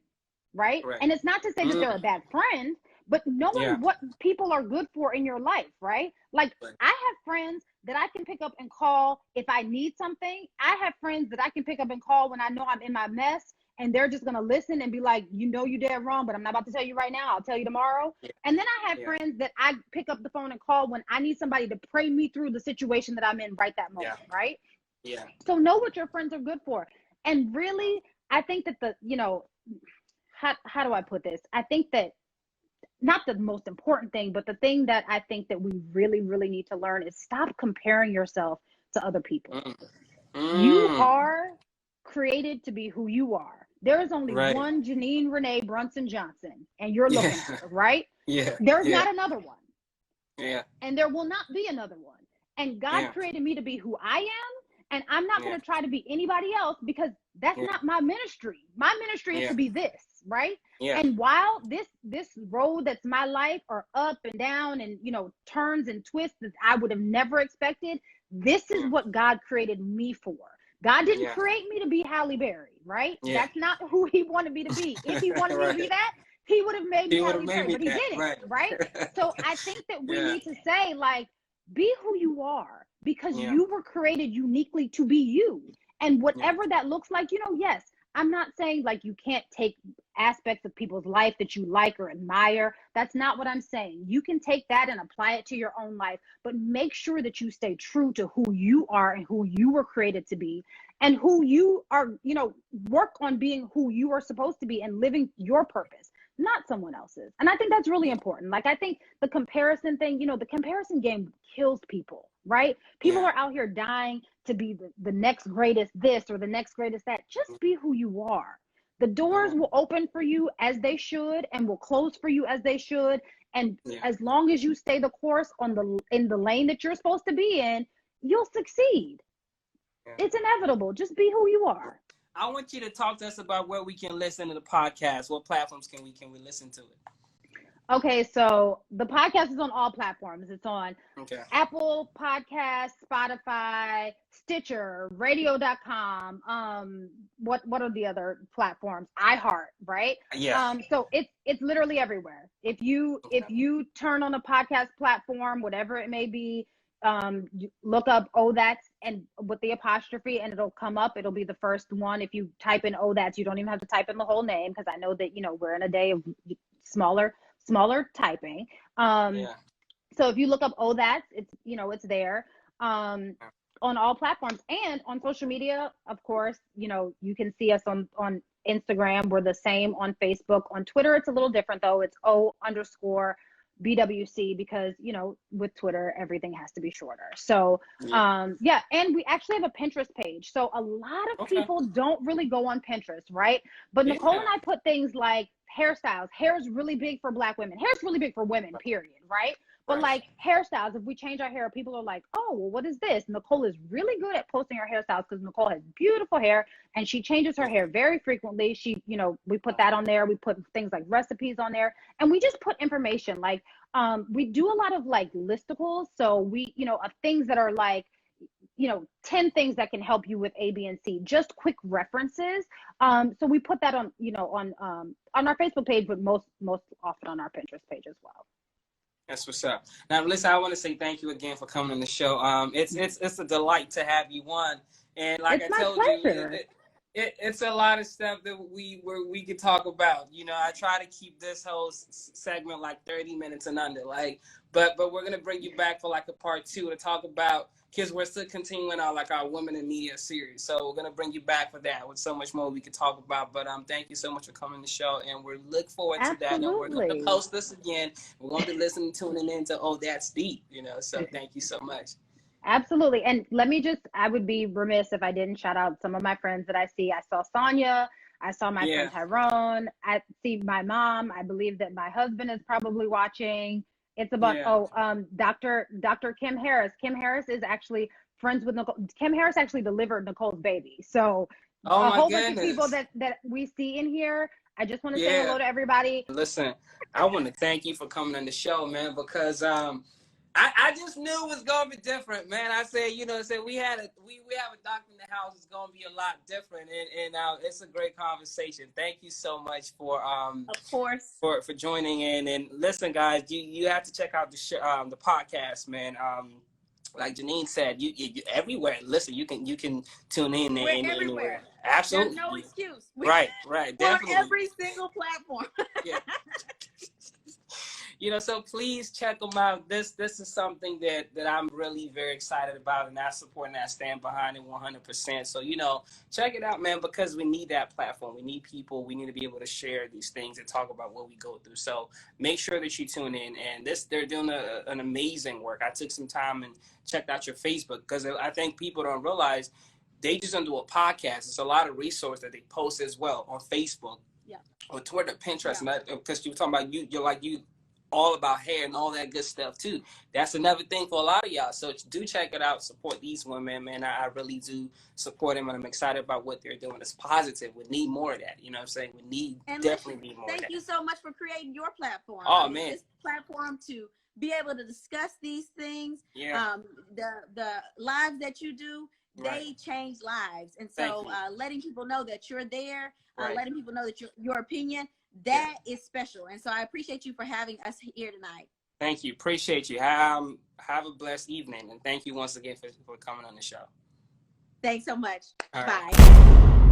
right? And it's not to say that they're a bad friend, but knowing what people are good for in your life, right? Like, I have friends that I can pick up and call if I need something. I have friends that I can pick up and call when I know I'm in my mess, and they're just going to listen and be like, you know, you did wrong, but I'm not about to tell you right now. I'll tell you tomorrow. And then I have friends that I pick up the phone and call when I need somebody to pray me through the situation that I'm in right that moment, right? So know what your friends are good for. And really, I think that you know, how do I put this? I think that not the most important thing, but the thing that I think that we really, really need to learn is stop comparing yourself to other people. You are created to be who you are. There is only one Janine Renee Brunson Johnson, and you're looking at her, right? There's not another one. And there will not be another one. And God created me to be who I am, and I'm not going to try to be anybody else, because that's not my ministry. My ministry is to be this, right? And while this road that's my life are up and down and, you know, turns and twists that I would have never expected, this is what God created me for. God didn't create me to be Halle Berry, right? That's not who he wanted me to be. If he wanted me to be that, he would have made me Halle Berry, but he didn't, right? So I think that we need to say, like, be who you are, because you were created uniquely to be you. And whatever that looks like, you know, yes, I'm not saying like you can't take aspects of people's life that you like or admire. That's not what I'm saying. You can take that and apply it to your own life, but make sure that you stay true to who you are and who you were created to be, and who you are, you know, work on being who you are supposed to be and living your purpose, not someone else's. And I think that's really important. Like, I think the comparison thing, you know, the comparison game kills people, right? People are out here dying to be the next greatest this or the next greatest that. Just be who you are. The doors will open for you as they should, and will close for you as they should. And as long as you stay the course in the lane that you're supposed to be in, you'll succeed. It's inevitable. Just be who you are. I want you to talk to us about where we can listen to the podcast. What platforms can we listen to it? Okay, so the podcast is on all platforms. It's on Apple Podcasts, Spotify, Stitcher, radio.com. What are the other platforms? iHeart, right? So it's literally everywhere. If you turn on a podcast platform, whatever it may be, look up Oh That's and with the apostrophe, and it'll come up. It'll be the first one. If you type in Oh That's, you don't even have to type in the whole name, because I know that, you know, we're in a day of smaller typing. So if you look up Oh That's, it's, you know, it's there on all platforms, and on social media, of course. You know, you can see us on Instagram. We're the same on Facebook. On Twitter, it's a little different though. It's O_BWC, because, you know, with Twitter, everything has to be shorter. So, and we actually have a Pinterest page. So a lot of people don't really go on Pinterest, right? But Nicole and I put things like hairstyles. Hair is really big for Black women. Hair is really big for women, period, right? But like hairstyles, if we change our hair, people are like, oh, well, what is this? Nicole is really good at posting her hairstyles, because Nicole has beautiful hair and she changes her hair very frequently. She, you know, we put that on there. We put things like recipes on there, and we just put information. Like, we do a lot of like listicles. So we, you know, of things that are like, you know, 10 things that can help you with A, B, and C, just quick references. So we put that on, you know, on our Facebook page, but most often on our Pinterest page as well. That's what's up. Now, listen, I want to say thank you again for coming on the show. It's a delight to have you on. And like I told you, it's a lot of stuff that we could talk about. You know, I try to keep this whole segment like 30 minutes and under. Like, but we're gonna bring you back for like a part 2 to talk about, because we're still continuing our Women in Media series. So we're gonna bring you back for that with so much more we could talk about. But thank you so much for coming to the show, and we look forward to that. And we're gonna post this again. We're gonna be tuning in to Oh That's Deep. You know, so thank you so much. Absolutely. And I would be remiss if I didn't shout out some of my friends that I see. I saw Sonia. I saw my friend Tyrone. I see my mom. I believe that my husband is probably watching. It's about, Dr. Kim Harris. Kim Harris is actually friends with Nicole. Kim Harris actually delivered Nicole's baby. So a whole bunch of people that we see in here. I just want to say hello to everybody. Listen, I want to thank you for coming on the show, man, because I just knew it was gonna be different, man. I said, you know, we have a doctor in the house. It's gonna be a lot different, and it's a great conversation. Thank you so much for of course, for joining in. And listen, guys, you have to check out the podcast, man. Like Janine said, you everywhere. Listen, you can tune in. We're everywhere. Absolutely, there's no excuse. Right, definitely. On every single platform. Yeah. You know, so please check them out. This is something that I'm really very excited about, and I support and I stand behind it 100%. So, you know, check it out, man, because we need that platform. We need people. We need to be able to share these things and talk about what we go through. So make sure that you tune in. And they're doing an amazing work. I took some time and checked out your Facebook, because I think people don't realize they just don't do a podcast. It's a lot of resource that they post as well on Facebook, or Twitter, Pinterest, because you were talking about you all about hair and all that good stuff too. That's another thing for a lot of y'all. So do check it out. Support these women, man. I really do support them, and I'm excited about what they're doing. It's positive. We need more of that. You know what I'm saying? We definitely need more of that. Thank you so much for creating your platform. Oh, man. This platform to be able to discuss these things. Yeah. The lives that you do, they change lives. And so letting people know that you're there, letting people know that your opinion, that is special. And so I appreciate you for having us here tonight. Thank you. Appreciate you. Have a blessed evening. And thank you once again for coming on the show. Thanks so much. All Bye. Right.